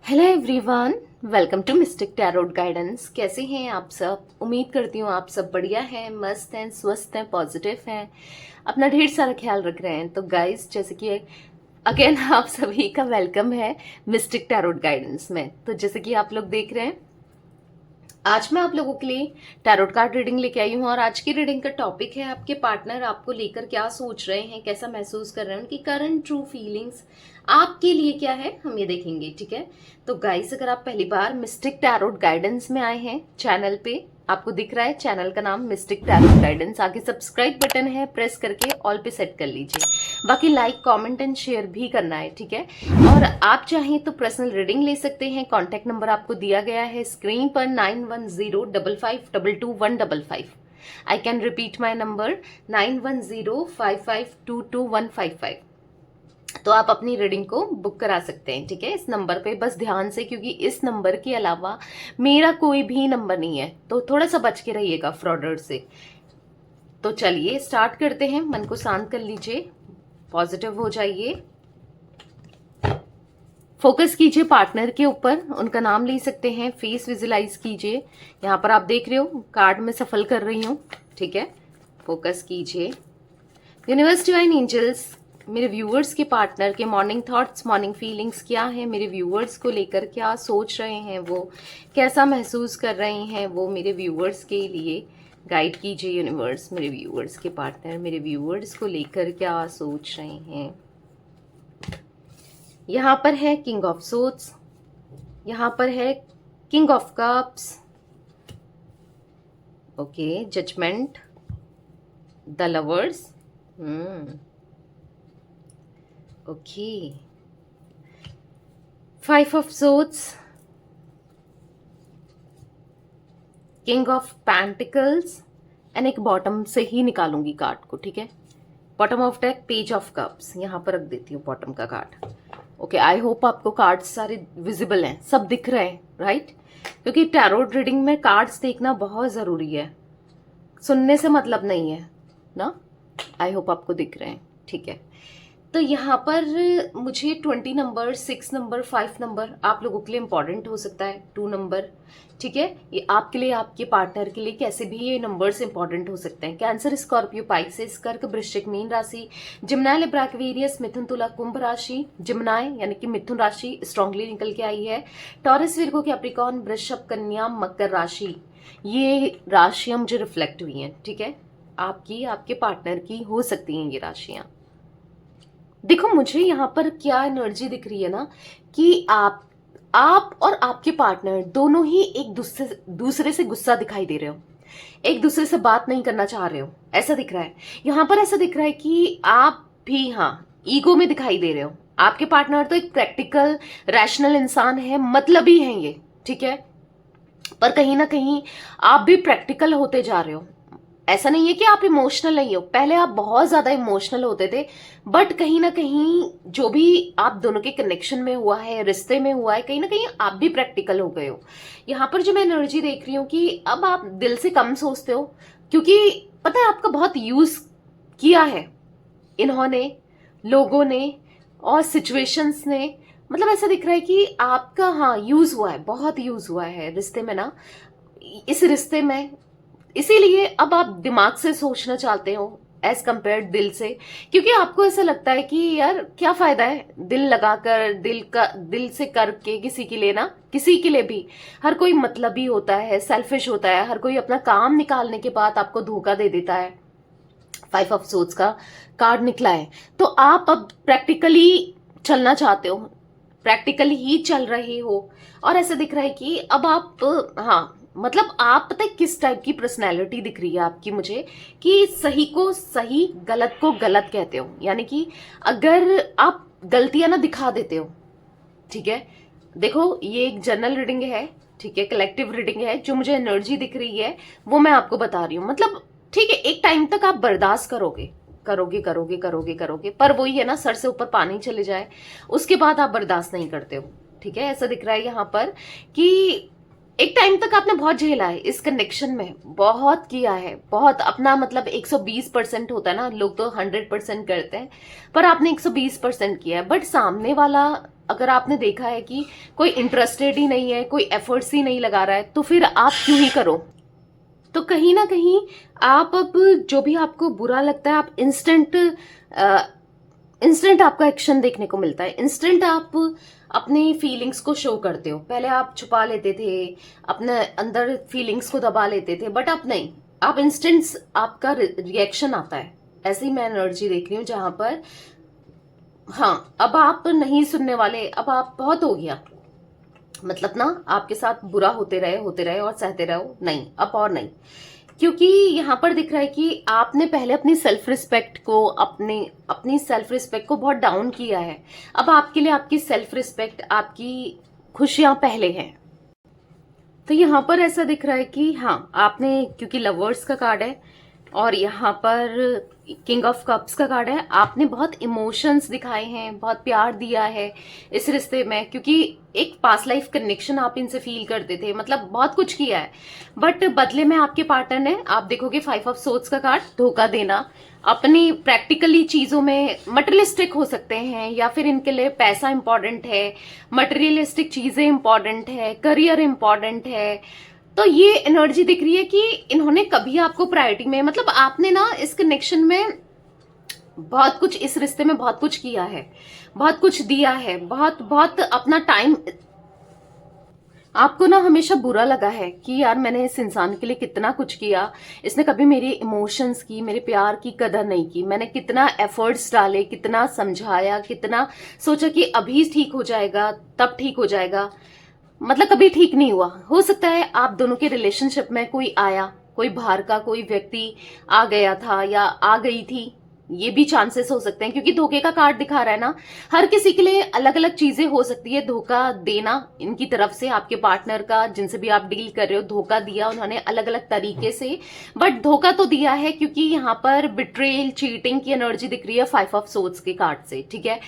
Hello everyone, welcome to mystic tarot guidance. कैसे हैं आप सब? उम्मीद करती हूँ आप सब बढ़िया हैं, मस्त हैं, स्वस्थ हैं, पॉजिटिव हैं, अपना ढेर सारा ख्याल रख रहे हैं। तो गाइस, जैसे कि अगेन आप सभी का वेलकम है मिस्टिक टैरोट गाइडेंस में। तो जैसे कि आप लोग देख रहे हैं, आज मैं आप लोगों के लिए टैरोट कार्ड रीडिंग लेके आई हूँ और आज की रीडिंग का टॉपिक है आपके पार्टनर आपको लेकर क्या सोच रहे हैं, कैसा महसूस कर रहे हैं, उनकी करंट ट्रू फीलिंग्स आपके लिए क्या है, हम ये देखेंगे। ठीक है? तो गाइस, अगर आप पहली बार मिस्टिक टैरोट गाइडेंस में आए हैं चैनल पे, आपको दिख रहा है चैनल का नाम मिस्टिक टैरोट गाइडेंस, आगे सब्सक्राइब बटन है, प्रेस करके ऑल पे सेट कर लीजिए। बाकी लाइक कमेंट एंड शेयर भी करना है। ठीक है? और आप चाहें तो पर्सनल रीडिंग ले सकते हैं। कॉन्टैक्ट नंबर आपको दिया गया है स्क्रीन पर 9105522155। I can repeat my number 9105522155। तो आप अपनी रीडिंग को बुक करा सकते हैं। ठीक है? इस नंबर पे बस ध्यान से, क्योंकि इस नंबर के अलावा मेरा कोई भी नंबर नहीं है, तो थोड़ा सा बच के रहिएगा फ्रॉडर से। तो चलिए स्टार्ट करते हैं। मन को शांत कर लीजिए, पॉजिटिव हो जाइए, फोकस कीजिए पार्टनर के ऊपर, उनका नाम ले सकते हैं, फेस विजुलाइज कीजिए। यहाँ पर आप देख रहे हो कार्ड में सफल कर रही हूँ। ठीक है? फोकस कीजिए। यूनिवर्स, डिवाइन एंजल्स, मेरे व्यूअर्स के पार्टनर के मॉर्निंग थॉट्स, मॉर्निंग फीलिंग्स क्या है, मेरे व्यूअर्स को लेकर क्या सोच रहे हैं, वो कैसा महसूस कर रहे हैं, वो मेरे व्यूअर्स के लिए गाइड कीजिए। यूनिवर्स, मेरे व्यूअर्स के पार्टनर मेरे व्यूअर्स को लेकर क्या सोच रहे हैं। यहाँ पर है किंग ऑफ सोर्ड्स, यहाँ पर है king of cups, okay, judgement, the lovers, okay, 5 of swords, king of pentacles, and एक बॉटम से ही निकालूंगी कार्ड को। ठीक है? Bottom of deck, page of cups, यहाँ पर रख देती हूँ बॉटम का कार्ड। ओके, आई होप आपको कार्ड्स सारे विजिबल हैं, सब दिख रहे हैं, राइट? क्योंकि टैरोट रीडिंग में कार्ड्स देखना बहुत जरूरी है, सुनने से मतलब नहीं है ना। आई होप आपको दिख रहे हैं। ठीक है? तो यहाँ पर मुझे 20 नंबर, 6 नंबर, 5 नंबर आप लोगों के लिए इंपॉर्टेंट हो सकता है, 2 नंबर। ठीक है? ये आपके लिए, आपके पार्टनर के लिए कैसे भी ये नंबर्स इंपॉर्टेंट हो सकते हैं। कैंसर, स्कॉर्पियो, पाइसेस, कर्क, वृश्चिक, मीन राशि, जिम्नाय, लिब्रा, एक्वेरियस, मिथुन, तुला, कुंभ राशि। जिम्नाय यानी कि मिथुन राशि स्ट्रांगली निकल के आई है। टॉरस, विर्गो, कैप्रिकॉर्न, वृषभ, कन्या, मकर राशि, ये राशियां मुझे रिफ्लेक्ट हुई हैं। ठीक है? आपकी, आपके पार्टनर की हो सकती हैं ये राशियां। देखो, मुझे यहाँ पर क्या एनर्जी दिख रही है ना, कि आप और आपके पार्टनर दोनों ही एक दूसरे से गुस्सा दिखाई दे रहे हो, एक दूसरे से बात नहीं करना चाह रहे हो, ऐसा दिख रहा है। यहाँ पर ऐसा दिख रहा है कि आप भी, हाँ, ईगो में दिखाई दे रहे हो। आपके पार्टनर तो एक प्रैक्टिकल, रैशनल इंसान है, मतलबी है ये। ठीक है? पर कहीं ना कहीं आप भी प्रैक्टिकल होते जा रहे हो। ऐसा नहीं है कि आप इमोशनल नहीं हो, पहले आप बहुत ज्यादा इमोशनल होते थे, बट कहीं ना कहीं जो भी आप दोनों के कनेक्शन में हुआ है, रिश्ते में हुआ है, कहीं ना कहीं आप भी प्रैक्टिकल हो गए हो। यहाँ पर जो मैं एनर्जी देख रही हूँ कि अब आप दिल से कम सोचते हो, क्योंकि पता है आपका बहुत यूज किया है इन्होंने, लोगों ने और सिचुएशंस ने। मतलब ऐसा दिख रहा है कि आपका, हाँ, यूज हुआ है, बहुत यूज हुआ है रिश्ते में ना, इस रिश्ते में। इसीलिए अब आप दिमाग से सोचना चाहते हो एज कंपेयर दिल से, क्योंकि आपको ऐसा लगता है कि यार क्या फायदा है दिल लगाकर, दिल से करके किसी के लिए ना, किसी के लिए भी हर कोई मतलबी होता है, सेल्फिश होता है, हर कोई अपना काम निकालने के बाद आपको धोखा दे देता है। 5 ऑफ सोर्ड्स का कार्ड निकला है, तो आप अब प्रैक्टिकली चलना चाहते हो, प्रैक्टिकली ही चल रहे हो। और ऐसा दिख रहा है कि अब आप, हाँ, मतलब आप, पता है किस टाइप की पर्सनैलिटी दिख रही है आपकी मुझे, कि सही को सही, गलत को गलत कहते हो। यानी कि अगर आप गलतियां ना दिखा देते हो। ठीक है? देखो, ये एक जनरल रीडिंग है, ठीक है, कलेक्टिव रीडिंग है। जो मुझे एनर्जी दिख रही है वो मैं आपको बता रही हूँ। मतलब ठीक है, एक टाइम तक आप बर्दाश्त करोगे, करोगे करोगे करोगे करोगे, पर वही है ना, सर से ऊपर पानी चले जाए उसके बाद आप बर्दाश्त नहीं करते हो। ठीक है? ऐसा दिख रहा है यहाँ पर कि एक टाइम तक आपने बहुत झेला है इस कनेक्शन में, बहुत किया है, बहुत अपना मतलब 120% होता है ना, लोग तो 100% करते हैं, पर आपने 120% किया है। बट सामने वाला अगर आपने देखा है कि कोई इंटरेस्टेड ही नहीं है, कोई एफर्ट्स ही नहीं लगा रहा है, तो फिर आप क्यों ही करो। तो कहीं ना कहीं आप अब जो भी आपको बुरा लगता है, आप इंस्टेंट आपका एक्शन देखने को मिलता है, इंस्टेंट आप अपनी फीलिंग्स को शो करते हो। पहले आप छुपा लेते थे, अपने अंदर फीलिंग्स को दबा लेते थे, बट अब नहीं, आप इंस्टेंट आपका रिएक्शन आता है। ऐसी मैं एनर्जी देख रही हूँ जहां पर हाँ, अब आप नहीं सुनने वाले, अब आप बहुत हो गया, मतलब ना आपके साथ बुरा होते रहे और सहते रहो, नहीं अब और नहीं। क्योंकि यहां पर दिख रहा है कि आपने पहले अपनी सेल्फ रिस्पेक्ट को अपनी सेल्फ रिस्पेक्ट को बहुत डाउन किया है। अब आपके लिए आपकी सेल्फ रिस्पेक्ट, आपकी खुशियां पहले हैं। तो यहां पर ऐसा दिख रहा है कि हाँ, आपने, क्योंकि लवर्स का कार्ड है और यहाँ पर किंग ऑफ कप्स का कार्ड है, आपने बहुत इमोशंस दिखाए हैं, बहुत प्यार दिया है इस रिश्ते में, क्योंकि एक पास्ट लाइफ कनेक्शन आप इनसे फील करते थे, मतलब बहुत कुछ किया है। बट बदले में आपके पार्टनर ने, आप देखोगे 5 ऑफ सोर्ड्स का कार्ड, धोखा देना, अपनी प्रैक्टिकली चीजों में मटेरियलिस्टिक हो सकते हैं, या फिर इनके लिए पैसा इंपॉर्टेंट है, मटेरियलिस्टिक चीजें इंपॉर्टेंट है, करियर इंपॉर्टेंट है। तो ये एनर्जी दिख रही है कि इन्होंने कभी आपको प्रायोरिटी में, मतलब आपने ना इस कनेक्शन में बहुत कुछ, इस रिश्ते में बहुत कुछ किया है, बहुत कुछ दिया है, बहुत बहुत अपना टाइम। आपको ना हमेशा बुरा लगा है कि यार मैंने इस इंसान के लिए कितना कुछ किया, इसने कभी मेरे इमोशंस की, मेरे प्यार की कदर नहीं की, मैंने कितना एफर्ट्स डाले, कितना समझाया, कितना सोचा कि अभी ठीक हो जाएगा, तब ठीक हो जाएगा, मतलब कभी ठीक नहीं हुआ। हो सकता है आप दोनों के रिलेशनशिप में कोई आया, कोई बाहर का कोई व्यक्ति आ गया था या आ गई थी, ये भी चांसेस हो सकते हैं, क्योंकि धोखे का कार्ड दिखा रहा है ना। हर किसी के लिए अलग अलग चीजें हो सकती है। धोखा देना इनकी तरफ से, आपके पार्टनर का, जिनसे भी आप डील कर रहे हो, धोखा दिया उन्होंने अलग अलग तरीके से, बट धोखा तो दिया है, क्योंकि यहाँ पर बिट्रेल, चीटिंग की एनर्जी दिख रही है 5 ऑफ सोर्ड्स के कार्ड से, ठीक है।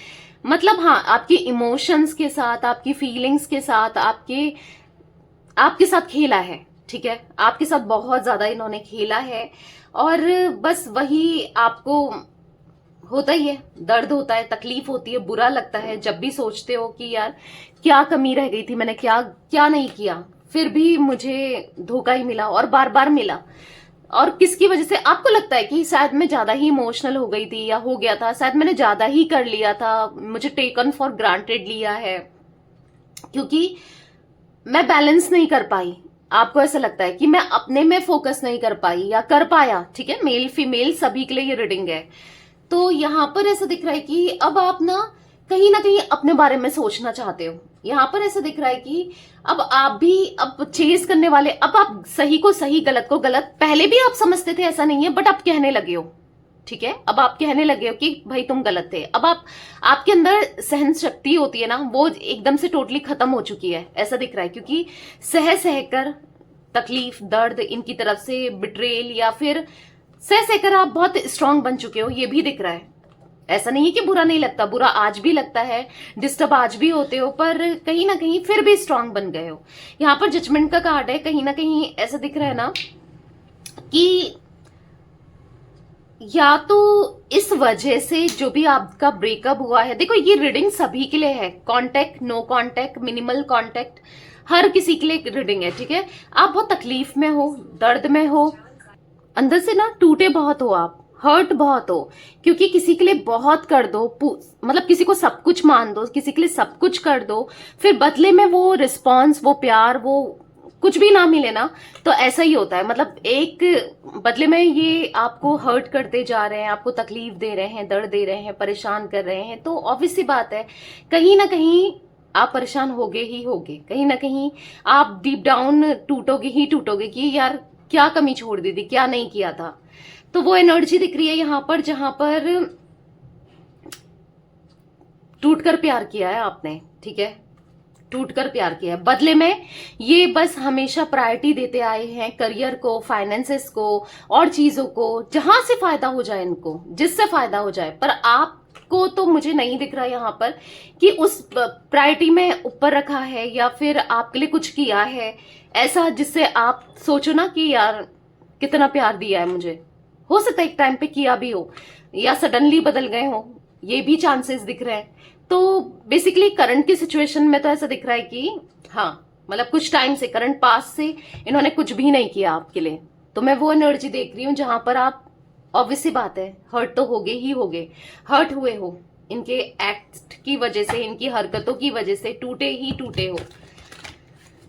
मतलब हाँ, आपके इमोशंस के साथ, आपकी फीलिंग्स के साथ, आपके साथ खेला है, ठीक है, आपके साथ बहुत ज्यादा इन्होंने खेला है। और बस वही आपको होता ही है, दर्द होता है, तकलीफ होती है, बुरा लगता है जब भी सोचते हो कि यार क्या कमी रह गई थी, मैंने क्या क्या नहीं किया, फिर भी मुझे धोखा ही मिला और बार बार मिला। और किसकी वजह से आपको लगता है कि शायद मैं ज्यादा ही इमोशनल हो गई थी या हो गया था, शायद मैंने ज्यादा ही कर लिया था, मुझे टेकन फॉर ग्रांटेड लिया है, क्योंकि मैं बैलेंस नहीं कर पाई। आपको ऐसा लगता है कि मैं अपने में फोकस नहीं कर पाई या कर पाया, ठीक है, मेल फीमेल सभी के लिए ये रीडिंग है। तो यहां पर ऐसा दिख रहा है कि अब आप ना कहीं अपने बारे में सोचना चाहते हो। यहां पर ऐसा दिख रहा है कि अब आप भी अब चेज करने वाले, अब आप सही को सही, गलत को गलत, पहले भी आप समझते थे ऐसा नहीं है, बट आप कहने लगे हो, ठीक है, अब आप कहने लगे हो कि भाई तुम गलत थे। अब आपके अंदर सहन शक्ति होती है ना, वो एकदम से टोटली खत्म हो चुकी है, ऐसा दिख रहा है, क्योंकि सह कर तकलीफ, दर्द इनकी तरफ से, बिट्रेल, या फिर सह कर आप बहुत स्ट्रांग बन चुके हो, ये भी दिख रहा है। ऐसा नहीं है कि बुरा नहीं लगता, बुरा आज भी लगता है, डिस्टर्ब आज भी होते हो, पर कहीं ना कहीं फिर भी स्ट्रांग बन गए हो। यहाँ पर जजमेंट का कार्ड है, कहीं ना कहीं ऐसा दिख रहा है ना कि या तो इस वजह से जो भी आपका ब्रेकअप हुआ है, देखो ये रीडिंग सभी के लिए है, contact, no contact, minimal contact, हर किसी के लिए रीडिंग है, ठीक है। आप बहुत तकलीफ में हो, दर्द में हो, अंदर से ना टूटे बहुत हो, आप हर्ट बहुत हो, क्योंकि किसी के लिए बहुत कर दो, मतलब किसी को सब कुछ मान दो, किसी के लिए सब कुछ कर दो, फिर बदले में वो रिस्पॉन्स, वो प्यार, वो कुछ भी ना मिले ना, तो ऐसा ही होता है। मतलब एक बदले में ये आपको हर्ट करते जा रहे हैं, आपको तकलीफ दे रहे हैं, दर्द दे रहे हैं, परेशान कर रहे हैं, तो ऑब्वियस सी बात है कहीं ना कहीं आप परेशान होगे ही होगे, कहीं ना कहीं आप डीप डाउन टूटोगे ही टूटोगे कि यार क्या कमी छोड़ दी थी, क्या नहीं किया था। तो वो एनर्जी दिख रही है यहां पर, जहां पर टूट कर प्यार किया है आपने, ठीक है, टूट कर प्यार किया है। बदले में ये बस हमेशा प्रायोरिटी देते आए हैं करियर को, फाइनेंसेस को और चीजों को, जहां से फायदा हो जाए इनको, जिससे फायदा हो जाए, पर आप आपको तो मुझे नहीं दिख रहा यहाँ पर कि उस प्रायोरिटी में ऊपर रखा है या फिर आपके लिए कुछ किया है ऐसा जिससे आप सोचो ना कि यार कितना प्यार दिया है मुझे। हो सकता है एक टाइम पे किया भी हो या सडनली बदल गए हो, ये भी चांसेस दिख रहे हैं। तो बेसिकली करंट की सिचुएशन में तो ऐसा दिख रहा है कि हाँ मतलब कुछ टाइम से, करंट पास से इन्होंने कुछ भी नहीं किया आपके लिए। तो मैं वो एनर्जी देख रही हूँ जहां पर आप, ऑब्वियस सी बात है, हर्ट तो होगे ही होगे, हर्ट हुए हो इनके एक्ट की वजह से, इनकी हरकतों की वजह से टूटे ही टूटे हो।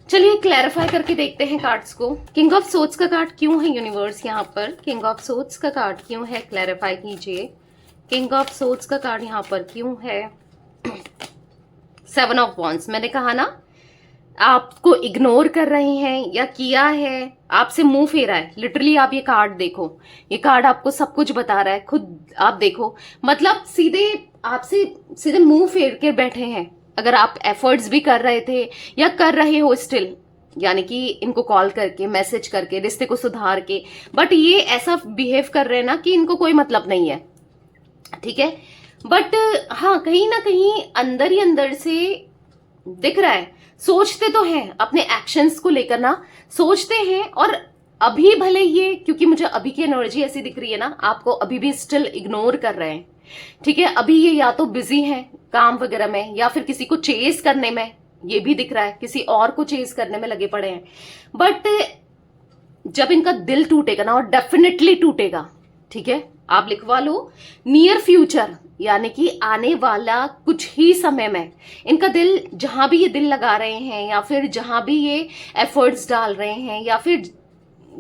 चलिए क्लैरिफाई करके देखते हैं कार्ड्स को। किंग ऑफ सोर्ड्स का कार्ड क्यों है यूनिवर्स यहाँ पर? किंग ऑफ सोर्ड्स का कार्ड क्यों है? क्लैरिफाई कीजिए। किंग ऑफ सोर्ड्स का कार्ड यहाँ पर क्यों है? 7 ऑफ वॉन्ड्स। मैंने कहा ना आपको इग्नोर कर रहे हैं या किया है, आपसे मुंह फेरा है। लिटरली आप ये कार्ड देखो, ये कार्ड आपको सब कुछ बता रहा है, खुद आप देखो। मतलब सीधे आपसे सीधे मुंह फेर के बैठे हैं। अगर आप एफर्ट्स भी कर रहे थे या कर रहे हो स्टिल, यानी कि इनको कॉल करके, मैसेज करके, रिश्ते को सुधार के, बट ये ऐसा बिहेव कर रहे हैं ना कि इनको कोई मतलब नहीं है, ठीक है। बट हाँ कहीं ना कहीं अंदर ही अंदर से दिख रहा है, सोचते तो हैं अपने एक्शंस को लेकर ना, सोचते हैं। और अभी भले ये, क्योंकि मुझे अभी की एनर्जी ऐसी दिख रही है ना, आपको अभी भी स्टिल इग्नोर कर रहे हैं, ठीक है। अभी ये या तो बिजी हैं काम वगैरह में या फिर किसी को चेस करने में, ये भी दिख रहा है, किसी और को चेस करने में लगे पड़े हैं। बट जब इनका दिल टूटेगा ना, और डेफिनेटली टूटेगा, ठीक है, आप लिखवा लो, नियर फ्यूचर, यानी कि आने वाला कुछ ही समय में इनका दिल, जहां भी ये दिल लगा रहे हैं या फिर जहां भी ये एफर्ट्स डाल रहे हैं या फिर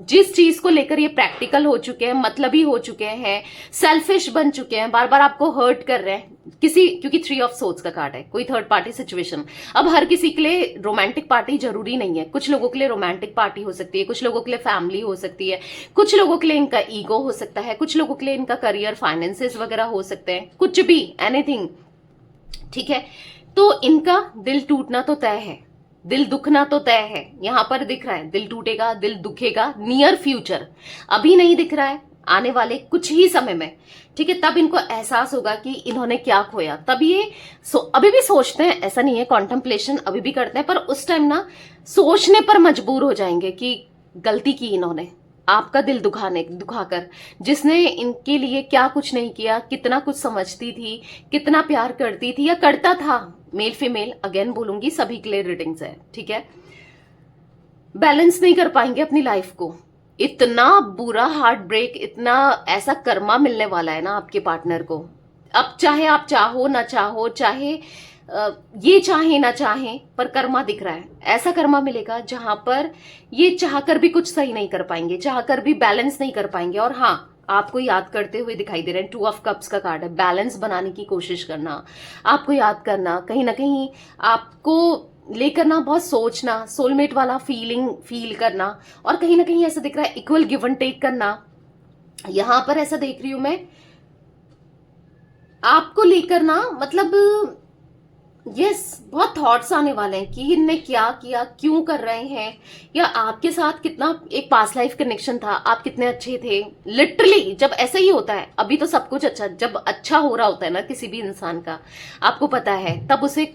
जिस चीज को लेकर ये प्रैक्टिकल हो चुके हैं, मतलबी हो चुके हैं, सेल्फिश बन चुके हैं, बार बार आपको हर्ट कर रहे हैं किसी, क्योंकि 3 ऑफ सोर्ड्स का कार्ड है, कोई थर्ड पार्टी सिचुएशन। अब हर किसी के लिए रोमांटिक पार्टी जरूरी नहीं है, कुछ लोगों के लिए रोमांटिक पार्टी हो सकती है, कुछ लोगों के लिए फैमिली हो सकती है, कुछ लोगों के लिए इनका ईगो हो सकता है, कुछ लोगों के लिए इनका करियर, फाइनेंसेस वगैरह हो सकते हैं, कुछ भी, एनीथिंग, ठीक है। तो इनका दिल टूटना तो तय है, दिल दुखना तो तय है। यहां पर दिख रहा है दिल टूटेगा, दिल दुखेगा, नियर फ्यूचर, अभी नहीं दिख रहा है, आने वाले कुछ ही समय में, ठीक है। तब इनको एहसास होगा कि इन्होंने क्या खोया। तब ये अभी भी सोचते हैं, ऐसा नहीं है, कॉन्टेम्पलेशन अभी भी करते हैं, पर उस टाइम ना सोचने पर मजबूर हो जाएंगे कि गलती की इन्होंने, आपका दिल दुखाकर, जिसने इनके लिए क्या कुछ नहीं किया, कितना कुछ समझती थी, कितना प्यार करती थी या करता था, मेल फीमेल, अगेन बोलूंगी, सभी के लिए रीडिंग्स है, ठीक है। बैलेंस नहीं कर पाएंगे अपनी लाइफ को, इतना बुरा हार्ट ब्रेक, इतना ऐसा कर्मा मिलने वाला है ना आपके पार्टनर को। अब चाहे आप चाहो ना चाहो, चाहे ये चाहे ना चाहे, पर कर्मा दिख रहा है, ऐसा कर्मा मिलेगा जहां पर ये चाहकर भी कुछ सही नहीं कर पाएंगे, चाहकर भी बैलेंस नहीं कर पाएंगे। और हाँ, आपको याद करते हुए दिखाई दे रहे हैं, 2 ऑफ कप्स का कार्ड है, बैलेंस बनाने की कोशिश करना, आपको याद करना, कहीं ना कहीं आपको लेकर ना बहुत सोचना, सोलमेट वाला फील करना, और कहीं ना कहीं ऐसा दिख रहा है इक्वल गिव एंड टेक करना। यहां पर ऐसा देख रही हूं मैं आपको लेकर ना, मतलब यस, बहुत थॉट्स आने वाले हैं कि इनने क्या किया, क्यों कर रहे हैं, या आपके साथ कितना एक पास्ट लाइफ कनेक्शन था, आप कितने अच्छे थे। लिटरली जब ऐसा ही होता है, अभी तो सब कुछ अच्छा, जब अच्छा हो रहा होता है ना किसी भी इंसान का, आपको पता है, तब उसे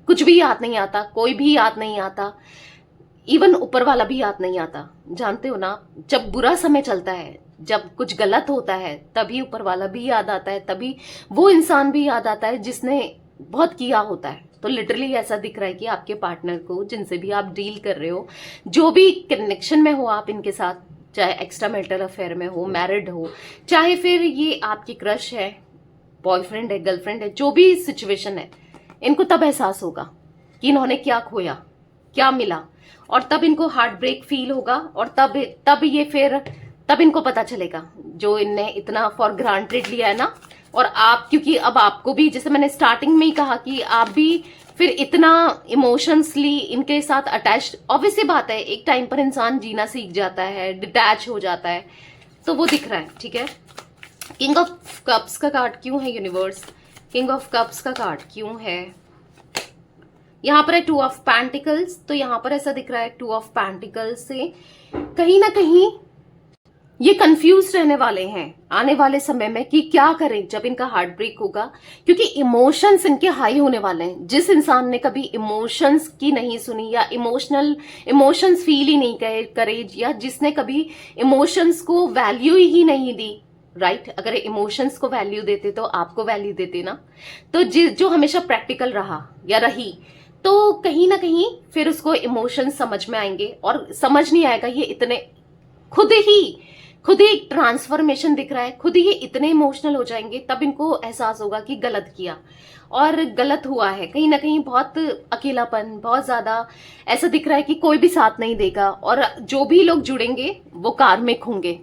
कुछ भी याद नहीं आता, कोई भी याद नहीं आता, इवन ऊपर वाला भी याद नहीं आता, जानते हो ना। जब बुरा समय चलता है, जब कुछ गलत होता है, तभी ऊपर वाला भी याद आता है, तभी वो इंसान भी याद आता है जिसने बहुत किया होता है। तो लिटरली ऐसा दिख रहा है कि आपके पार्टनर को, जिनसे भी आप डील कर रहे हो, जो भी कनेक्शन में हो आप इनके साथ, चाहे एक्स्ट्रा मैरिटल अफेयर में हो, मैरिड हो, चाहे फिर ये आपकी क्रश है, बॉयफ्रेंड है, गर्लफ्रेंड है, जो भी सिचुएशन है, इनको तब एहसास होगा कि इन्होंने क्या खोया, क्या मिला, और तब इनको हार्ट ब्रेक फील होगा। और तब इनको पता चलेगा जो इनने इतना फॉर ग्रांटेड लिया है ना। और आप, क्योंकि अब आपको भी, जैसे मैंने स्टार्टिंग में ही कहा कि आप भी फिर इतना इमोशंसली इनके साथ अटैच्ड, ऑब्वियसली बात है, एक टाइम पर इंसान जीना सीख जाता है, डिटैच हो जाता है, तो वो दिख रहा है, ठीक है। किंग ऑफ कप्स का कार्ड क्यों है यूनिवर्स? किंग ऑफ कप्स का कार्ड क्यों है? यहां पर है 2 ऑफ पेंटिकल्स, तो यहां पर ऐसा दिख रहा है 2 ऑफ पेंटिकल्स से कहीं ना कहीं ये कंफ्यूज रहने वाले हैं आने वाले समय में कि क्या करें जब इनका हार्ट ब्रेक होगा, क्योंकि इमोशंस इनके हाई होने वाले हैं। जिस इंसान ने कभी इमोशंस की नहीं सुनी या इमोशंस फील ही नहीं करे, या जिसने कभी इमोशंस को वैल्यू ही नहीं दी, राइट अगर इमोशंस को वैल्यू देते तो आपको वैल्यू देते ना। तो जो हमेशा प्रैक्टिकल रहा या रही, तो कहीं ना कहीं फिर उसको इमोशंस समझ में आएंगे, और समझ नहीं आएगा ये इतने खुद ही एक ट्रांसफॉर्मेशन दिख रहा है, खुद ही ये इतने इमोशनल हो जाएंगे, तब इनको एहसास होगा कि गलत किया और गलत हुआ है। कहीं ना कहीं बहुत अकेलापन, बहुत ज्यादा ऐसा दिख रहा है कि कोई भी साथ नहीं देगा, और जो भी लोग जुड़ेंगे वो कार्मिक होंगे।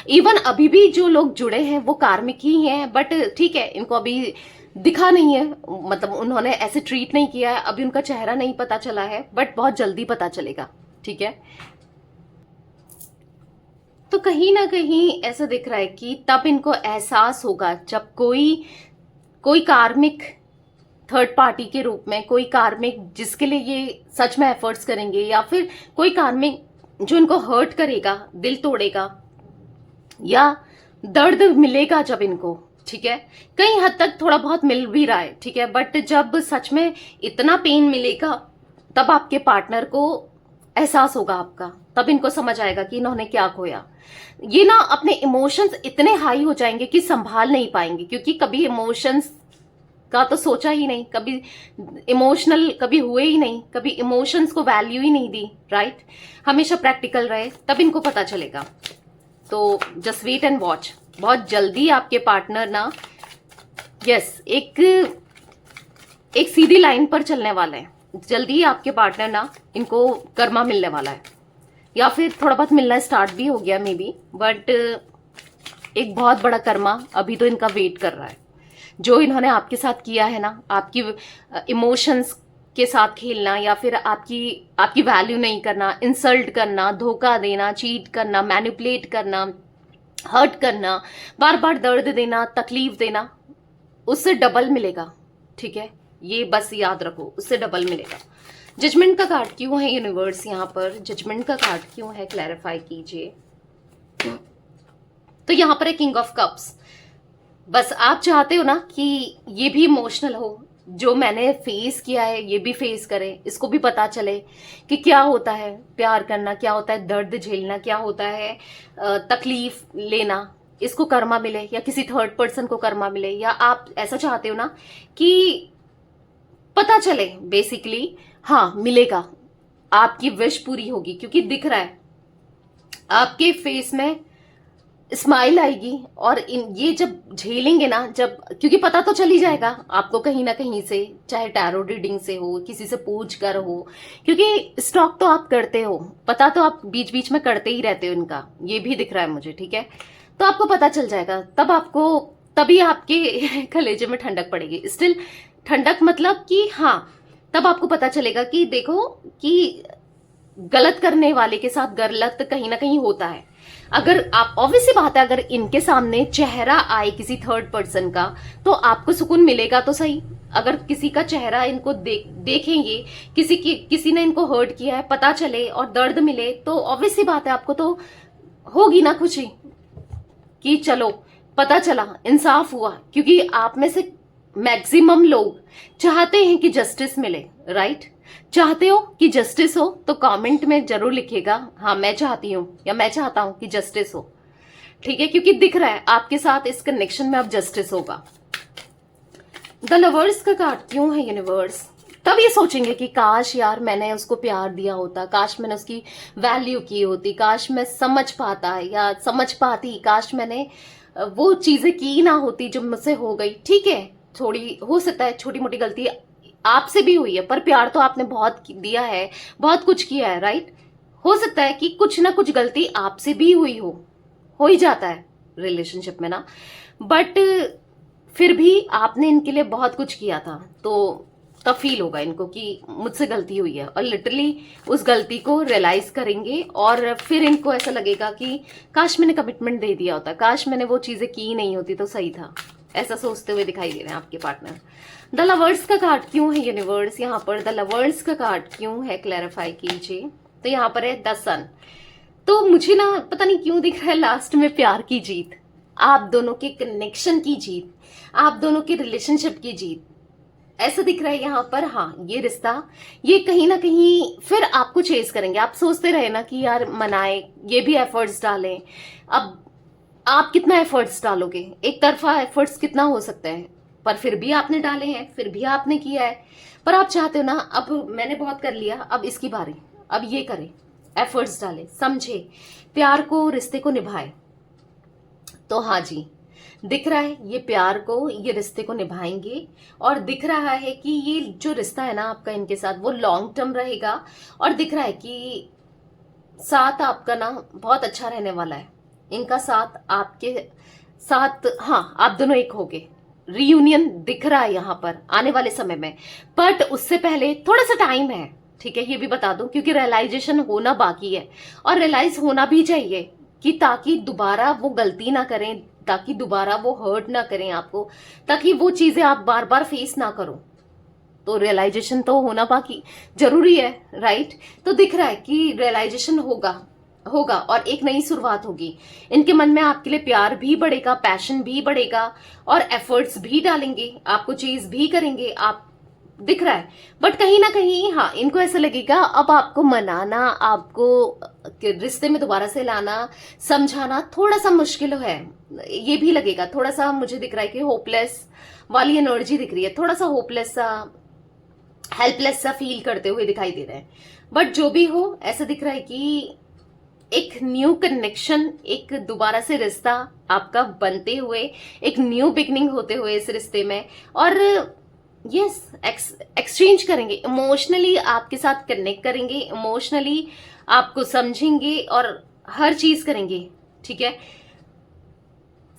इवन अभी भी जो लोग जुड़े हैं वो कार्मिक ही हैं, बट ठीक है, इनको अभी दिखा नहीं है, मतलब उन्होंने ऐसे ट्रीट नहीं किया है, अभी उनका चेहरा नहीं पता चला है, बट बहुत जल्दी पता चलेगा, ठीक है। तो कहीं ना कहीं ऐसा दिख रहा है कि तब इनको एहसास होगा जब कोई कार्मिक थर्ड पार्टी के रूप में, कोई कार्मिक जिसके लिए ये सच में एफर्ट्स करेंगे, या फिर कोई कार्मिक जो इनको हर्ट करेगा, दिल तोड़ेगा या दर्द मिलेगा जब इनको, ठीक है। कई हद तक थोड़ा बहुत मिल भी रहा है, ठीक है, बट जब सच में इतना पेन मिलेगा तब आपके पार्टनर को एहसास होगा आपका, तब इनको समझ आएगा कि इन्होंने क्या खोया। ये ना अपने इमोशंस इतने हाई हो जाएंगे कि संभाल नहीं पाएंगे, क्योंकि कभी इमोशंस का तो सोचा ही नहीं, कभी इमोशनल कभी हुए ही नहीं, कभी इमोशंस को वैल्यू ही नहीं दी, राइट। हमेशा प्रैक्टिकल रहे, तब इनको पता चलेगा। तो जस्ट वेट एंड वॉच, बहुत जल्दी आपके पार्टनर ना एक सीधी लाइन पर चलने वाले हैं। जल्दी आपके पार्टनर ना, इनको कर्मा मिलने वाला है, या फिर थोड़ा बहुत मिलना स्टार्ट भी हो गया मे बी, बट एक बहुत बड़ा कर्मा अभी तो इनका वेट कर रहा है। जो इन्होंने आपके साथ किया है ना, आपकी इमोशंस के साथ खेलना, या फिर आपकी वैल्यू नहीं करना, इंसल्ट करना, धोखा देना, चीट करना, मैनिपुलेट करना, हर्ट करना, बार बार दर्द देना, तकलीफ देना, उससे डबल मिलेगा, ठीक है। ये बस याद रखो, उससे डबल मिलेगा। जजमेंट का कार्ड क्यों है यूनिवर्स यहाँ पर? जजमेंट का कार्ड क्यों है, क्लैरिफाई कीजिए। तो यहाँ पर है किंग ऑफ कप्स। बस आप चाहते हो ना कि ये भी इमोशनल हो, जो मैंने फेस किया है ये भी फेस करे, इसको भी पता चले कि क्या होता है प्यार करना, क्या होता है दर्द झेलना, क्या होता है तकलीफ लेना, इसको कर्मा मिले, या किसी थर्ड पर्सन को कर्मा मिले, या आप ऐसा चाहते हो ना कि पता चले बेसिकली, हाँ मिलेगा, आपकी विश पूरी होगी, क्योंकि दिख रहा है आपके फेस में स्माइल आएगी। और ये जब झेलेंगे ना, जब, क्योंकि पता तो चल ही जाएगा आपको कहीं ना कहीं से, चाहे टैरो रीडिंग से हो, किसी से पूछ कर हो, क्योंकि स्टॉक तो आप करते हो, पता तो आप बीच बीच में करते ही रहते हो इनका, ये भी दिख रहा है मुझे, ठीक है। तो आपको पता चल जाएगा, तभी आपके कलेजे में ठंडक पड़ेगी। स्टिल ठंडक मतलब कि हाँ, तब आपको पता चलेगा कि देखो कि गलत करने वाले के साथ गलत कहीं ना कहीं होता है। अगर आप, ऑब्वियसली बात है, अगर इनके सामने चेहरा आए किसी थर्ड पर्सन का तो आपको सुकून मिलेगा तो सही। अगर किसी का चेहरा इनको देखेंगे, किसी ने इनको हर्ट किया है, पता चले और दर्द मिले, तो ऑब्वियसली बात है आपको तो होगी ना खुशी कि चलो पता चला, इंसाफ हुआ। क्योंकि आप में से मैक्सिमम लोग चाहते हैं कि जस्टिस मिले, राइट। चाहते हो कि जस्टिस हो तो कमेंट में जरूर लिखिएगा, हाँ मैं चाहती हूं या मैं चाहता हूं कि जस्टिस हो, ठीक है, क्योंकि दिख रहा है आपके साथ इस कनेक्शन में अब जस्टिस होगा। द लवर्स का कार्ड क्यों है यूनिवर्स? तब ये सोचेंगे कि काश यार मैंने उसको प्यार दिया होता, काश मैंने उसकी वैल्यू की होती, काश मैं समझ पाता या समझ पाती, काश मैंने वो चीजें की ना होती जो मुझसे हो गई। ठीक है, थोड़ी हो सकता है छोटी मोटी गलती आपसे भी हुई है, पर प्यार तो आपने बहुत दिया है, बहुत कुछ किया है, राइट। हो सकता है कि कुछ ना कुछ गलती आपसे भी हुई हो ही जाता है रिलेशनशिप में ना, बट फिर भी आपने इनके लिए बहुत कुछ किया था, तो तब फील होगा इनको कि मुझसे गलती हुई है, और लिटरली उस गलती को रियलाइज करेंगे, और फिर इनको ऐसा लगेगा कि काश मैंने कमिटमेंट दे दिया होता, काश मैंने वो चीजें की नहीं होती तो सही था। ऐसा सोचते हुए दिखाई दे रहे हैं आपके पार्टनर। द लवर्स का कार्ड क्यों है यूनिवर्स? यहाँ पर द लवर्स का कार्ड क्यों है, क्लैरिफाई कीजिए। तो यहाँ पर है द सन। तो मुझे ना पता नहीं क्यों दिख रहा है लास्ट में प्यार की जीत, आप दोनों के कनेक्शन की जीत, आप दोनों के रिलेशनशिप की जीत, ऐसा दिख रहा है यहाँ पर। हाँ, ये रिश्ता ये कहीं ना कहीं फिर आपको चेज करेंगे। आप सोचते रहे ना कि यार मनाए, ये भी एफर्ट्स डालें। अब आप कितना एफर्ट्स डालोगे, एक तरफा एफर्ट्स कितना हो सकता है, पर फिर भी आपने डाले हैं, फिर भी आपने किया है। पर आप चाहते हो ना अब मैंने बहुत कर लिया, अब इसकी बारी, अब ये करें, एफर्ट्स डाले, समझे, प्यार को, रिश्ते को निभाए। तो हाँ जी, दिख रहा है ये प्यार को, ये रिश्ते को निभाएंगे। और दिख रहा है कि ये जो रिश्ता है ना आपका इनके साथ वो लॉन्ग टर्म रहेगा। और दिख रहा है कि साथ आपका ना बहुत अच्छा रहने वाला है, इनका साथ आपके साथ। हाँ, आप दोनों एक होगे, रीयूनियन दिख रहा है यहाँ पर आने वाले समय में। बट उससे पहले थोड़ा सा टाइम है, ठीक है, ये भी बता दूं, क्योंकि रियलाइजेशन होना बाकी है और रियलाइज होना भी चाहिए कि ताकि दोबारा वो गलती ना करें, ताकि दोबारा वो हर्ट ना करें आपको, ताकि वो चीजें आप बार बार फेस ना करो। तो रियलाइजेशन तो होना बाकी जरूरी है, राइट। तो दिख रहा है कि रियलाइजेशन होगा होगा और एक नई शुरुआत होगी। इनके मन में आपके लिए प्यार भी बढ़ेगा, पैशन भी बढ़ेगा और एफर्ट्स भी डालेंगे, आपको चीज भी करेंगे, आप दिख रहा है। बट कहीं ना कहीं हाँ, इनको ऐसा लगेगा अब आपको मनाना, आपको रिश्ते में दोबारा से लाना, समझाना थोड़ा सा मुश्किल है, ये भी लगेगा। थोड़ा सा मुझे दिख रहा है कि होपलेस वाली एनर्जी दिख रही है, थोड़ा सा होपलेस सा, हेल्पलेस सा फील करते हुए दिखाई दे रहे हैं। बट जो भी हो, ऐसा दिख रहा है कि एक न्यू कनेक्शन, एक दोबारा से रिश्ता आपका बनते हुए, एक न्यू बिगनिंग होते हुए इस रिश्ते में। और यस, एक्सचेंज करेंगे, इमोशनली आपके साथ कनेक्ट करेंगे, इमोशनली आपको समझेंगे और हर चीज करेंगे, ठीक है,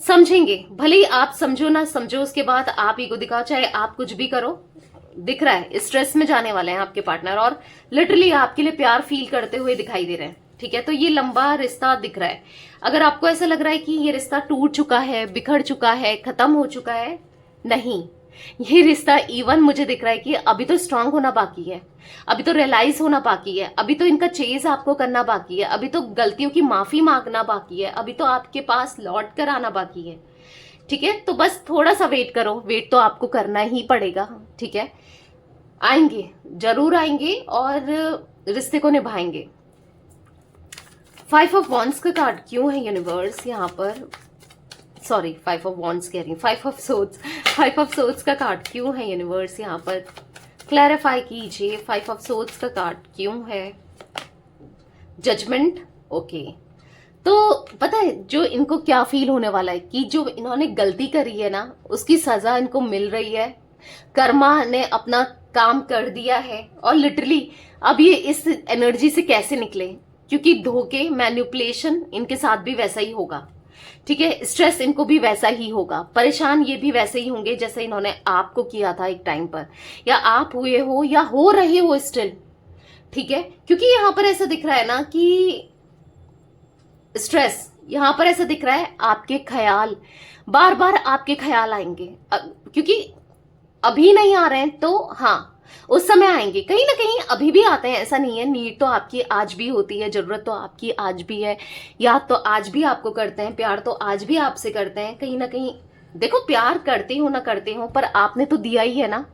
समझेंगे। भले ही आप समझो ना समझो, उसके बाद आप ईगो दिखाओ, चाहे आप कुछ भी करो, दिख रहा है स्ट्रेस में जाने वाले हैं आपके पार्टनर और लिटरली आपके लिए प्यार फील करते हुए दिखाई दे रहे हैं, ठीक है। तो ये लंबा रिश्ता दिख रहा है। अगर आपको ऐसा लग रहा है कि ये रिश्ता टूट चुका है, बिखर चुका है, खत्म हो चुका है, नहीं, ये रिश्ता इवन मुझे दिख रहा है कि अभी तो स्ट्रांग होना बाकी है, अभी तो रियलाइज होना बाकी है, अभी तो इनका चेज आपको करना बाकी है, अभी तो गलतियों की माफी मांगना बाकी है, अभी तो आपके पास लौट कर आना बाकी है, ठीक है। तो बस थोड़ा सा वेट करो, वेट तो आपको करना ही पड़ेगा, ठीक है। आएंगे, जरूर आएंगे और रिश्ते को निभाएंगे। 5 ऑफ वॉन्ड्स का कार्ड क्यों है यूनिवर्स यहाँ पर, सॉरी 5 ऑफ वॉन्ड्स कह रही हूँ, 5 ऑफ सोर्ड्स, 5 ऑफ सोर्ड्स का कार्ड क्यों है यूनिवर्स यहाँ पर, क्लैरिफाई कीजिए। 5 ऑफ सोर्ड्स का कार्ड क्यों है, जजमेंट, ओके। तो पता है जो इनको क्या फील होने वाला है कि जो इन्होंने गलती करी है ना उसकी सजा इनको मिल रही है, कर्मा ने अपना काम कर दिया है। और लिटरली अब ये इस एनर्जी से कैसे निकले, क्योंकि धोखे, मैनिपुलेशन इनके साथ भी वैसा ही होगा, ठीक है। स्ट्रेस इनको भी वैसा ही होगा, परेशान ये भी वैसे ही होंगे जैसे इन्होंने आपको किया था एक टाइम पर, या आप हुए हो या हो रहे हो स्टिल, ठीक है। क्योंकि यहां पर ऐसा दिख रहा है ना कि स्ट्रेस, यहां पर ऐसा दिख रहा है आपके ख्याल, बार बार आपके ख्याल आएंगे, क्योंकि अभी नहीं आ रहे हैं तो हाँ उस समय आएंगे, कहीं ना कहीं अभी भी आते हैं, ऐसा नहीं है। नीड तो आपकी आज भी होती है, जरूरत तो आपकी आज भी है, याद तो आज भी आपको करते हैं, प्यार तो आज भी आपसे करते हैं। कहीं ना कहीं देखो, प्यार करते हो ना करते हो, पर आपने तो दिया ही है ना,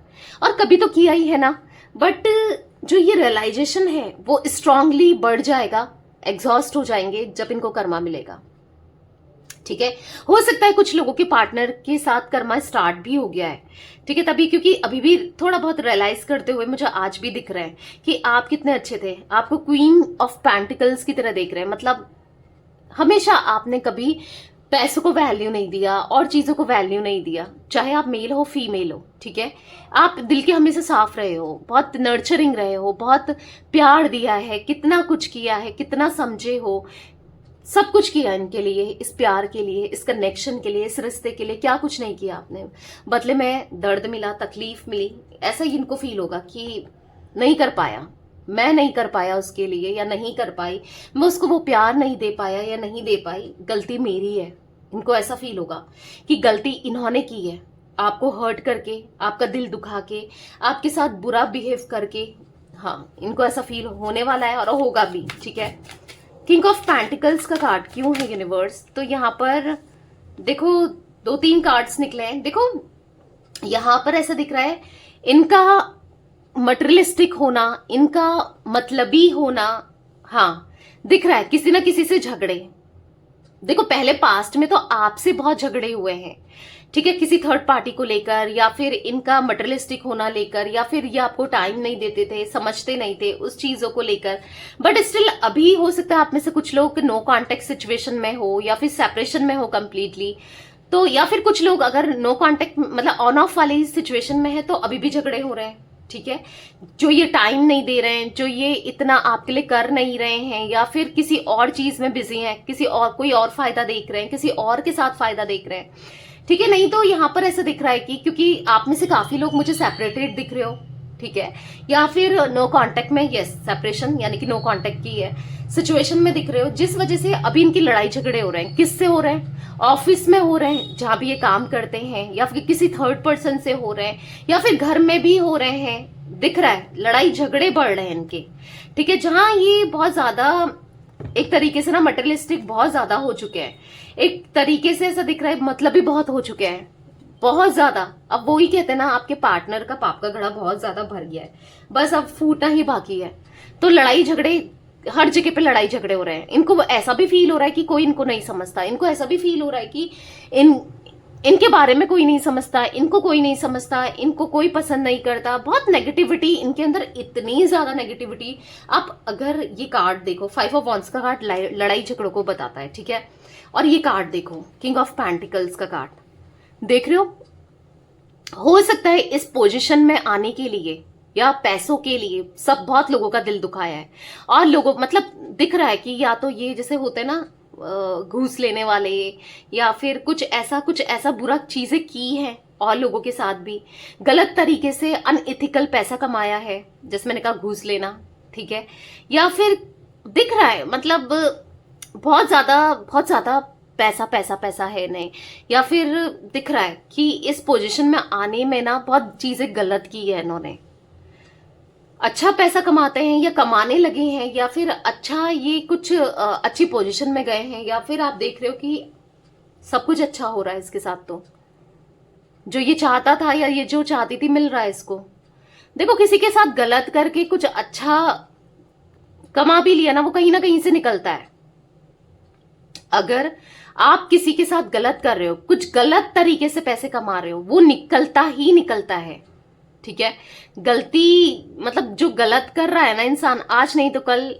और कभी तो किया ही है ना। बट जो ये रियलाइजेशन है वो स्ट्रांगली बढ़ जाएगा, एग्जॉस्ट हो जाएंगे जब इनको कर्मा मिलेगा, ठीक है। हो सकता है कुछ लोगों के पार्टनर के साथ कर्मा स्टार्ट भी हो गया है, ठीक है, तभी, क्योंकि अभी भी थोड़ा बहुत रियलाइज करते हुए मुझे आज भी दिख रहा है कि आप कितने अच्छे थे, आपको क्वीन ऑफ पेंटिकल्स की तरह देख रहे हैं। मतलब हमेशा आपने कभी पैसों को वैल्यू नहीं दिया और चीजों को वैल्यू नहीं दिया, चाहे आप मेल हो फीमेल हो, ठीक है। आप दिल के हमेशा साफ रहे हो, बहुत नर्चरिंग रहे हो, बहुत प्यार दिया है, कितना कुछ किया है, कितना समझे हो, सब कुछ किया इनके लिए, इस प्यार के लिए, इस कनेक्शन के लिए, इस रिश्ते के लिए, क्या कुछ नहीं किया आपने। बदले में दर्द मिला, तकलीफ मिली, ऐसा ही इनको फील होगा कि नहीं कर पाया, मैं नहीं कर पाया उसके लिए, या नहीं कर पाई, मैं उसको वो प्यार नहीं दे पाया या नहीं दे पाई, गलती मेरी है। इनको ऐसा फील होगा कि गलती इन्होंने की है, आपको हर्ट करके, आपका दिल दुखा के, आपके साथ बुरा बिहेव करके। हाँ, इनको ऐसा फील होने वाला है और होगा भी, ठीक है। किंग ऑफ पेंटिकल्स का कार्ड क्यों है यूनिवर्स? तो यहाँ पर देखो 2-3 कार्ड्स निकले हैं। देखो यहां पर ऐसा दिख रहा है, इनका मटेरियलिस्टिक होना, इनका मतलबी होना, हाँ दिख रहा है, किसी ना किसी से झगड़े। देखो पहले पास्ट में तो आपसे बहुत झगड़े हुए हैं, ठीक है, किसी थर्ड पार्टी को लेकर, या फिर इनका मटेरियलिस्टिक होना लेकर, या फिर ये आपको टाइम नहीं देते थे, समझते नहीं थे उस चीजों को लेकर। बट स्टिल अभी हो सकता है आप में से कुछ लोग नो कॉन्टेक्ट सिचुएशन में हो, या फिर सेपरेशन में हो कंप्लीटली। तो या फिर कुछ लोग अगर नो कॉन्टेक्ट मतलब ऑन ऑफ वाली सिचुएशन में है तो अभी भी झगड़े हो रहे हैं, ठीक है। जो ये टाइम नहीं दे रहे हैं, जो ये इतना आपके लिए कर नहीं रहे हैं, या फिर किसी और चीज में बिजी हैं, किसी और कोई और फायदा देख रहे हैं, किसी और के साथ फायदा देख रहे हैं, ठीक है। नहीं तो यहाँ पर ऐसा दिख रहा है कि क्योंकि आप में से काफी लोग मुझे सेपरेटेड दिख रहे हो, ठीक है, या फिर नो कांटेक्ट में, यस सेपरेशन यानी कि नो कांटेक्ट की है सिचुएशन में दिख रहे हो, जिस वजह से अभी इनकी लड़ाई झगड़े हो रहे हैं। किससे हो रहे हैं? ऑफिस में हो रहे हैं जहां भी ये काम करते हैं, या फिर किसी थर्ड पर्सन से हो रहे हैं, या फिर घर में भी हो रहे हैं। दिख रहा है लड़ाई झगड़े बढ़ रहे हैं इनके, ठीक है, जहां ये बहुत ज्यादा एक तरीके से ना मटेरियलिस्टिक बहुत ज्यादा हो चुके हैं। एक तरीके से ऐसा दिख रहा है मतलब भी बहुत हो चुके हैं, बहुत ज्यादा। अब वो ही कहते हैं ना, आपके पार्टनर का पाप का घड़ा बहुत ज्यादा भर गया है, बस अब फूटना ही बाकी है। तो लड़ाई झगड़े हर जगह पे लड़ाई झगड़े हो रहे हैं। इनको ऐसा भी फील हो रहा है कि कोई इनको नहीं समझता, इनको ऐसा भी फील हो रहा है कि इनके बारे में कोई नहीं समझता, इनको कोई नहीं समझता, इनको कोई पसंद नहीं करता। बहुत नेगेटिविटी इनके अंदर, इतनी ज्यादा नेगेटिविटी। आप अगर ये कार्ड देखो, 5 ऑफ वॉन्ड्स का कार्ड लड़ाई झगड़ों को बताता है, ठीक है, और ये कार्ड देखो किंग ऑफ पेंटिकल्स का कार्ड, देख रहे हो सकता है इस पोजीशन में आने के लिए या पैसों के लिए सब बहुत लोगों का दिल दुखाया है, और लोगों मतलब दिख रहा है कि या तो ये जैसे होते हैं ना घूस लेने वाले, या फिर कुछ ऐसा बुरा चीजें की हैं और लोगों के साथ भी गलत तरीके से अनइथिकल पैसा कमाया है, जैसे मैंने कहा घूस लेना, ठीक है, या फिर दिख रहा है मतलब बहुत ज्यादा पैसा पैसा पैसा है नहीं, या फिर दिख रहा है कि इस पोजीशन में आने में ना बहुत चीजें गलत की है इन्होंने। अच्छा पैसा कमाते हैं या कमाने लगे हैं, या फिर अच्छा ये कुछ अच्छी पोजीशन में गए हैं, या फिर आप देख रहे हो कि सब कुछ अच्छा हो रहा है इसके साथ। तो जो ये चाहता था या ये जो चाहती थी मिल रहा है इसको। देखो किसी के साथ गलत करके कुछ अच्छा कमा भी लिया ना, वो कहीं ना कहीं से निकलता है। अगर आप किसी के साथ गलत कर रहे हो, कुछ गलत तरीके से पैसे कमा रहे हो, वो निकलता ही निकलता है, ठीक है। गलती मतलब जो गलत कर रहा है ना इंसान, आज नहीं तो कल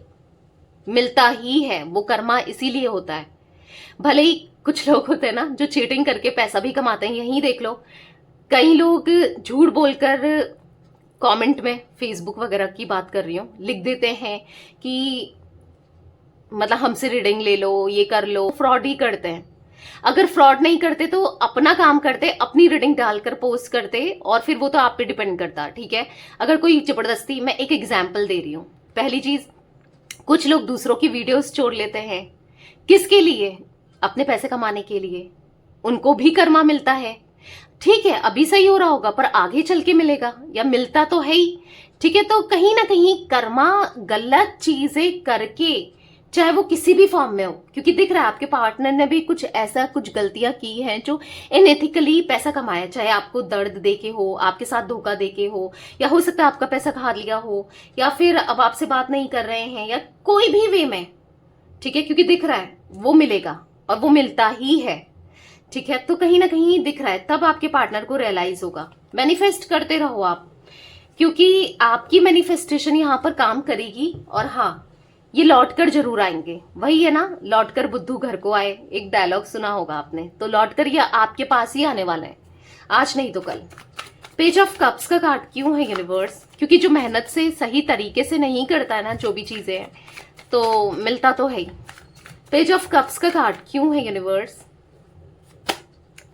मिलता ही है, वो कर्मा इसीलिए होता है। भले ही कुछ लोग होते हैं ना जो चीटिंग करके पैसा भी कमाते हैं, यही देख लो, कई लोग झूठ बोलकर कमेंट में, फेसबुक वगैरह की बात कर रही हूं, लिख देते हैं कि मतलब हमसे रीडिंग ले लो, ये कर लो, फ्रॉड ही करते हैं। अगर फ्रॉड नहीं करते तो अपना काम करते, अपनी रीडिंग डालकर पोस्ट करते, और फिर वो तो आप पे डिपेंड करता, ठीक है। अगर कोई जबरदस्ती, मैं एक एग्जाम्पल दे रही हूं। पहली चीज, कुछ लोग दूसरों की वीडियोस छोड़ लेते हैं, किसके लिए? अपने पैसे कमाने के लिए। उनको भी कर्मा मिलता है, ठीक है, अभी सही हो रहा होगा पर आगे चल के मिलेगा, या मिलता तो है ही, ठीक है। तो कहीं ना कहीं कर्मा गलत चीजें करके, चाहे वो किसी भी फॉर्म में हो, क्योंकि दिख रहा है आपके पार्टनर ने भी कुछ गलतियां की हैं जो इनएथिकली पैसा कमाया, चाहे आपको दर्द देके हो, आपके साथ धोखा देके हो, या हो सकता है आपका पैसा खा लिया हो, या फिर अब आपसे बात नहीं कर रहे हैं, या कोई भी वे में, ठीक है, क्योंकि दिख रहा है वो मिलेगा और वो मिलता ही है, ठीक है। तो कहीं ना कहीं दिख रहा है, तब आपके पार्टनर को रियलाइज होगा। मैनिफेस्ट करते रहो आप, क्योंकि आपकी मैनिफेस्टेशन यहां पर काम करेगी, और हाँ ये लौट कर जरूर आएंगे। वही है ना, लौट कर बुद्धू घर को आए, एक डायलॉग सुना होगा आपने, तो लौट कर ये आपके पास ही आने वाला है, आज नहीं तो कल। पेज ऑफ कप्स का कार्ड क्यों है यूनिवर्स? क्योंकि जो मेहनत से सही तरीके से नहीं करता है ना जो भी चीजें हैं, तो मिलता तो है ही। पेज ऑफ कप्स का कार्ड क्यों है यूनिवर्स?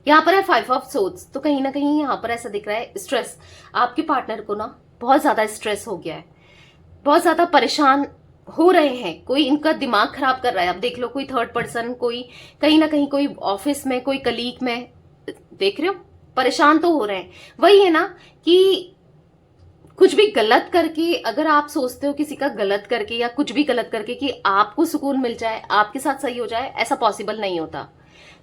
यहाँ पर है 5 ऑफ सोर्ड्स, तो कहीं ना कहीं यहाँ पर ऐसा दिख रहा है स्ट्रेस, आपके पार्टनर को ना बहुत ज्यादा स्ट्रेस हो गया है, बहुत ज्यादा परेशान हो रहे हैं, कोई इनका दिमाग खराब कर रहा है। अब देख लो कोई थर्ड पर्सन, कोई कहीं ना कहीं, कोई ऑफिस में, कोई कलीग में, देख रहे हो परेशान तो हो रहे हैं। वही है ना कि कुछ भी गलत करके, अगर आप सोचते हो किसी का गलत करके या कुछ भी गलत करके कि आपको सुकून मिल जाए, आपके साथ सही हो जाए, ऐसा पॉसिबल नहीं होता।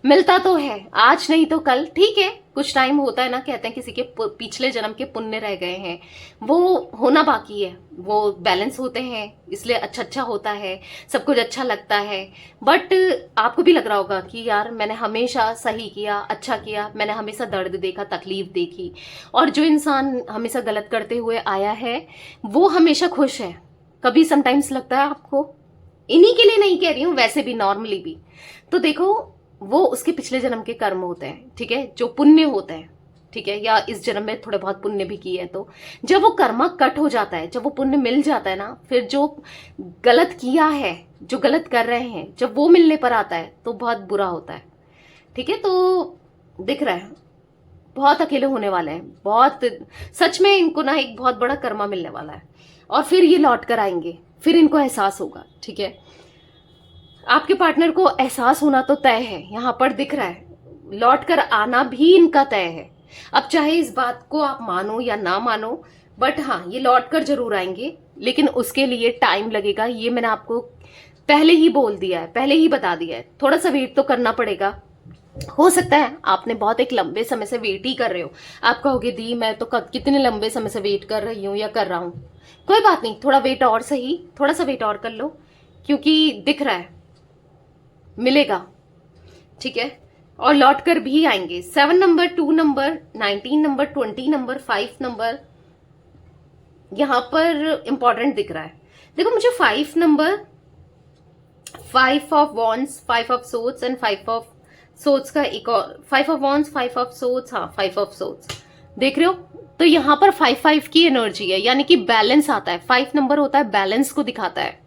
मिलता तो है, आज नहीं तो कल, ठीक है, कुछ टाइम होता है ना, कहते हैं किसी के पिछले जन्म के पुण्य रह गए हैं, वो होना बाकी है, वो बैलेंस होते हैं, इसलिए अच्छा अच्छा होता है, सब कुछ अच्छा लगता है। बट आपको भी लग रहा होगा कि यार मैंने हमेशा सही किया, अच्छा किया, मैंने हमेशा दर्द देखा, तकलीफ देखी, और जो इंसान हमेशा गलत करते हुए आया है वो हमेशा खुश है। कभी समटाइम्स लगता है आपको, इन्हीं के लिए नहीं कह रही हूं, वैसे भी नॉर्मली भी, तो देखो वो उसके पिछले जन्म के कर्म होते हैं, ठीक है, जो पुण्य होते हैं, ठीक है, या इस जन्म में थोड़े बहुत पुण्य भी किए हैं, तो जब वो कर्मा कट हो जाता है, जब वो पुण्य मिल जाता है ना, फिर जो गलत किया है, जो गलत कर रहे हैं, जब वो मिलने पर आता है तो बहुत बुरा होता है, ठीक है। तो दिख रहा है बहुत अकेले होने वाले हैं, बहुत, सच में इनको ना एक बहुत बड़ा कर्मा मिलने वाला है, और फिर ये लौट कर आएंगे, फिर इनको एहसास होगा, ठीक है। आपके पार्टनर को एहसास होना तो तय है, यहां पर दिख रहा है, लौट कर आना भी इनका तय है। अब चाहे इस बात को आप मानो या ना मानो, बट हाँ, ये लौट कर जरूर आएंगे, लेकिन उसके लिए टाइम लगेगा, ये मैंने आपको पहले ही बोल दिया है, पहले ही बता दिया है, थोड़ा सा वेट तो करना पड़ेगा। हो सकता है आपने बहुत एक लंबे समय से वेट ही कर रहे हो, आप कहोगे दी मैं तो कितने लंबे समय से वेट कर रही हूं या कर रहा हूं, कोई बात नहीं, थोड़ा वेट और सही, थोड़ा सा वेट और कर लो, क्योंकि दिख रहा है मिलेगा, ठीक है, और लौट कर भी आएंगे। 7 number, 2 number, 19 number, 20 number, 5 number यहां पर इंपॉर्टेंट दिख रहा है। देखो मुझे 5 number, 5 of wands, 5 of swords and 5 of swords का एक और, 5 ऑफ वॉन्ड्स, 5 ऑफ सोर्ड्स, हाँ 5 ऑफ सोर्ड्स देख रहे हो, तो यहां पर 5-5 की एनर्जी है, यानी कि बैलेंस आता है। 5 नंबर होता है, बैलेंस को दिखाता है।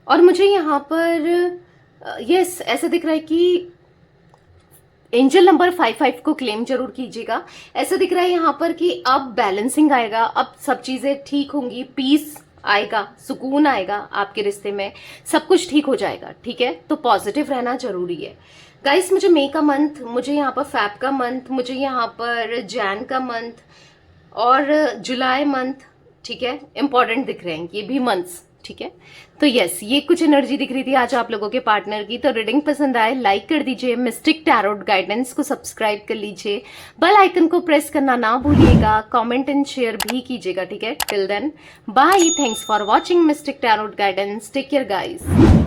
और मुझे यहां पर यस ऐसा दिख रहा है कि एंजल नंबर 5-5 को क्लेम जरूर कीजिएगा। ऐसा दिख रहा है यहाँ पर कि अब बैलेंसिंग आएगा, अब सब चीजें ठीक होंगी, पीस आएगा, सुकून आएगा आपके रिश्ते में, सब कुछ ठीक हो जाएगा, ठीक है। तो पॉजिटिव रहना जरूरी है गाइस। मुझे मई का मंथ, मुझे यहाँ पर फैब का मंथ, मुझे यहाँ पर जैन का मंथ और जुलाई मंथ, ठीक है, इंपॉर्टेंट दिख रहे हैं ये भी मंथ्स, ठीक है। तो यस, ये कुछ एनर्जी दिख रही थी आज आप लोगों के पार्टनर की। तो रीडिंग पसंद आए लाइक कर दीजिए, मिस्टिक टैरोट गाइडेंस को सब्सक्राइब कर लीजिए, बेल आइकन को प्रेस करना ना भूलिएगा, कमेंट एंड शेयर भी कीजिएगा, ठीक है। Till then bye, thanks for watching mystic tarot guidance, take care guys.